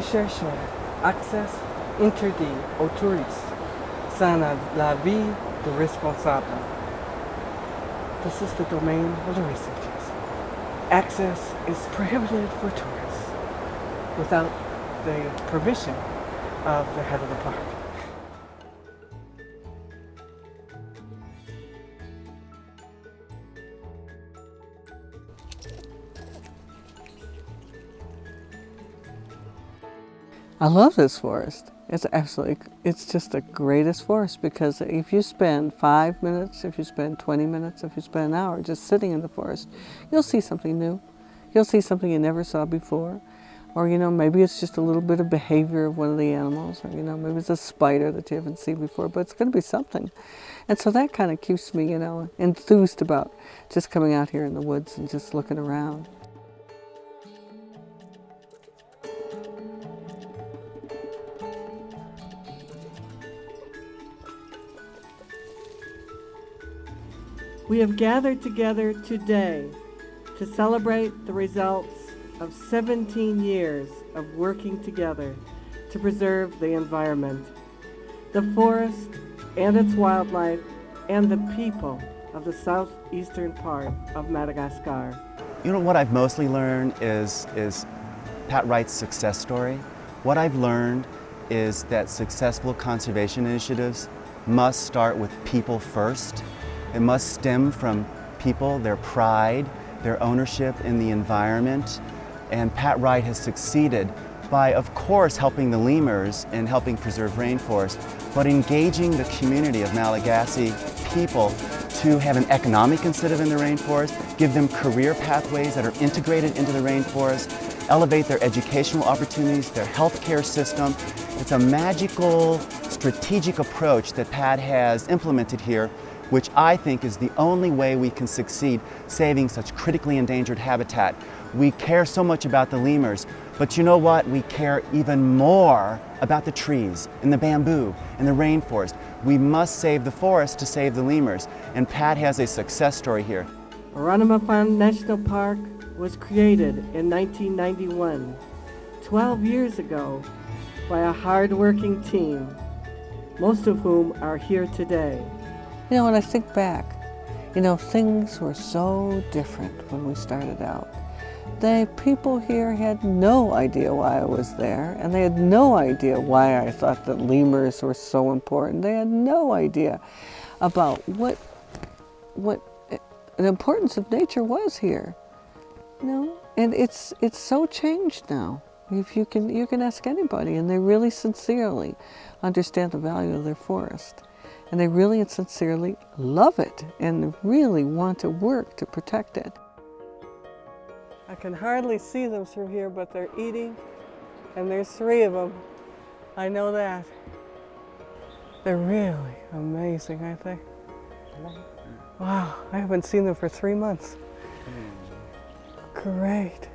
chercheurs accès interdit aux touristes sans l'avis du responsable. This is the domain of the researchers. Access is prohibited for tourists without the permission of the head of the park. I love this forest. It's just the greatest forest, because if you spend 5 minutes, if you spend 20 minutes, if you spend an hour just sitting in the forest, you'll see something new. You'll see something you never saw before. Or, maybe it's just a little bit of behavior of one of the animals, or, maybe it's a spider that you haven't seen before, but it's going to be something. And so that kind of keeps me, enthused about just coming out here in the woods and just looking around. We have gathered together today to celebrate the results of 17 years of working together to preserve the environment, the forest and its wildlife, and the people of the southeastern part of Madagascar. What I've mostly learned is Pat Wright's success story. What I've learned is that successful conservation initiatives must start with people first. It must stem from people, their pride, their ownership in the environment. And Pat Wright has succeeded by, of course, helping the lemurs and helping preserve rainforest, but engaging the community of Malagasy people to have an economic incentive in the rainforest, give them career pathways that are integrated into the rainforest, elevate their educational opportunities, their healthcare system. It's a magical, strategic approach that Pat has implemented here, which I think is the only way we can succeed saving such critically endangered habitat. We care so much about the lemurs, but you know what? We care even more about the trees and the bamboo and the rainforest. We must save the forest to save the lemurs, and Pat has a success story here. Ranomafana National Park was created in 1991, 12 years ago, by a hard-working team, most of whom are here today. When I think back, things were so different when we started out. The people here had no idea why I was there, and they had no idea why I thought that lemurs were so important. They had no idea about what the importance of nature was here. And it's so changed now. If you can ask anybody, and they really sincerely understand the value of their forest. And they really and sincerely love it and really want to work to protect it. I can hardly see them through here, but they're eating, and there's 3 of them. I know that. They're really amazing, I think. Wow, I haven't seen them for 3 months. Great.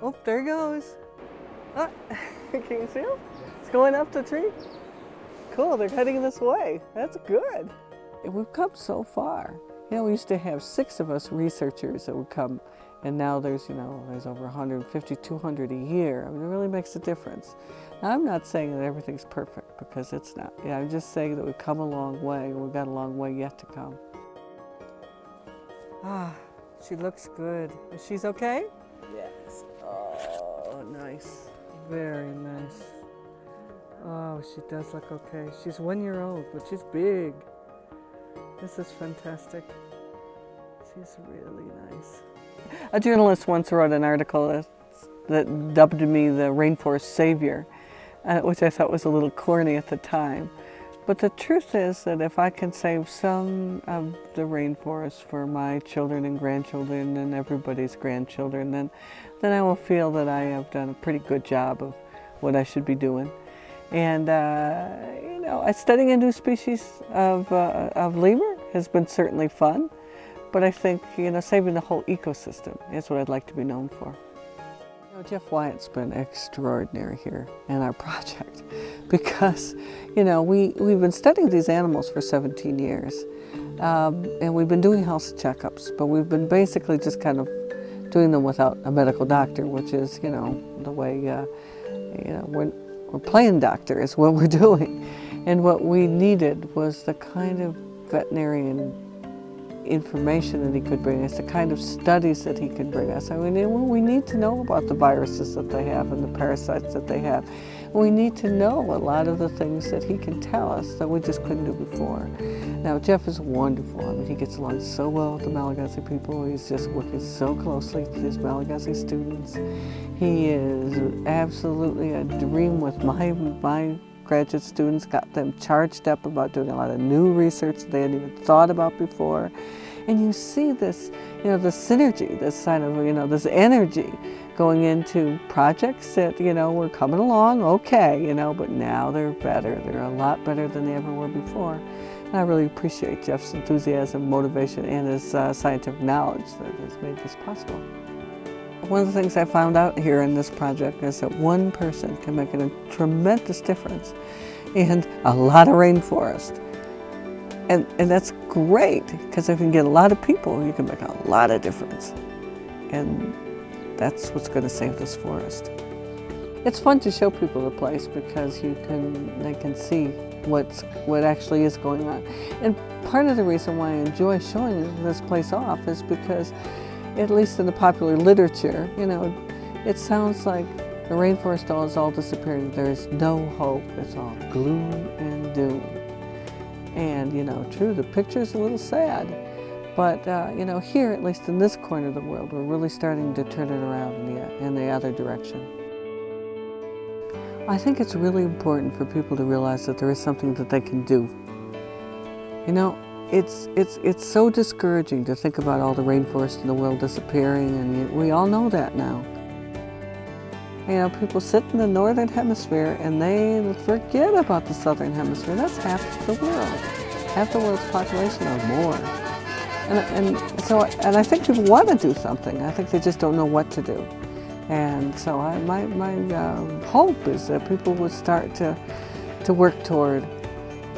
Oh, there he goes. Oh, can you see him? It's going up the tree. Cool, they're heading this way. That's good. We've come so far. We used to have 6 of us researchers that would come, and now there's over 150, 200 a year. I mean, it really makes a difference. Now, I'm not saying that everything's perfect, because it's not. I'm just saying that we've come a long way, and we've got a long way yet to come. She looks good. She's okay? Yes. Oh, nice. Very nice. Oh, she does look okay. She's 1 year old, but she's big. This is fantastic. She's really nice. A journalist once wrote an article that dubbed me the rainforest savior, which I thought was a little corny at the time. But the truth is that if I can save some of the rainforest for my children and grandchildren and everybody's grandchildren, then I will feel that I have done a pretty good job of what I should be doing. And studying a new species of lemur has been certainly fun, but I think saving the whole ecosystem is what I'd like to be known for. Jeff Wyatt's been extraordinary here in our project because we've been studying these animals for 17 years, and we've been doing health checkups, but we've been basically just kind of doing them without a medical doctor, which is, you know, the way, we're playing doctor is what we're doing. And what we needed was the kind of veterinarian information that he could bring us, the kind of studies that he could bring us. I mean, we need to know about the viruses that they have and the parasites that they have. We need to know a lot of the things that he can tell us that we just couldn't do before. Now, Jeff is wonderful. I mean, he gets along so well with the Malagasy people. He's just working so closely with his Malagasy students. He is absolutely a dream with my graduate students, got them charged up about doing a lot of new research they hadn't even thought about before. And you see this, you know, the synergy, this kind of, you know, this energy going into projects that, you know, were coming along okay, you know, but now they're better. They're a lot better than they ever were before. And I really appreciate Jeff's enthusiasm, motivation, and his scientific knowledge that has made this possible. One of the things I found out here in this project is that one person can make a tremendous difference in a lot of rainforest. And that's great, because if you can get a lot of people, you can make a lot of difference. And that's what's going to save this forest. It's fun to show people the place because they can see what actually is going on. And part of the reason why I enjoy showing this place off is because, at least in the popular literature, you know, it sounds like the rainforest is all disappearing. There's no hope. It's all gloom and doom. And, you know, true, the picture's a little sad. But, you know, here, at least in this corner of the world, we're really starting to turn it around in the other direction. I think it's really important for people to realize that there is something that they can do. You know, it's so discouraging to think about all the rainforest in the world disappearing, and we all know that now. You know, people sit in the northern hemisphere and they forget about the southern hemisphere. That's half the world. Half the world's population or more. And I think people want to do something. I think they just don't know what to do. And so my hope is that people would start to work toward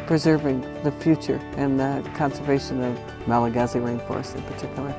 preserving the future and the conservation of Malagasy rainforest in particular.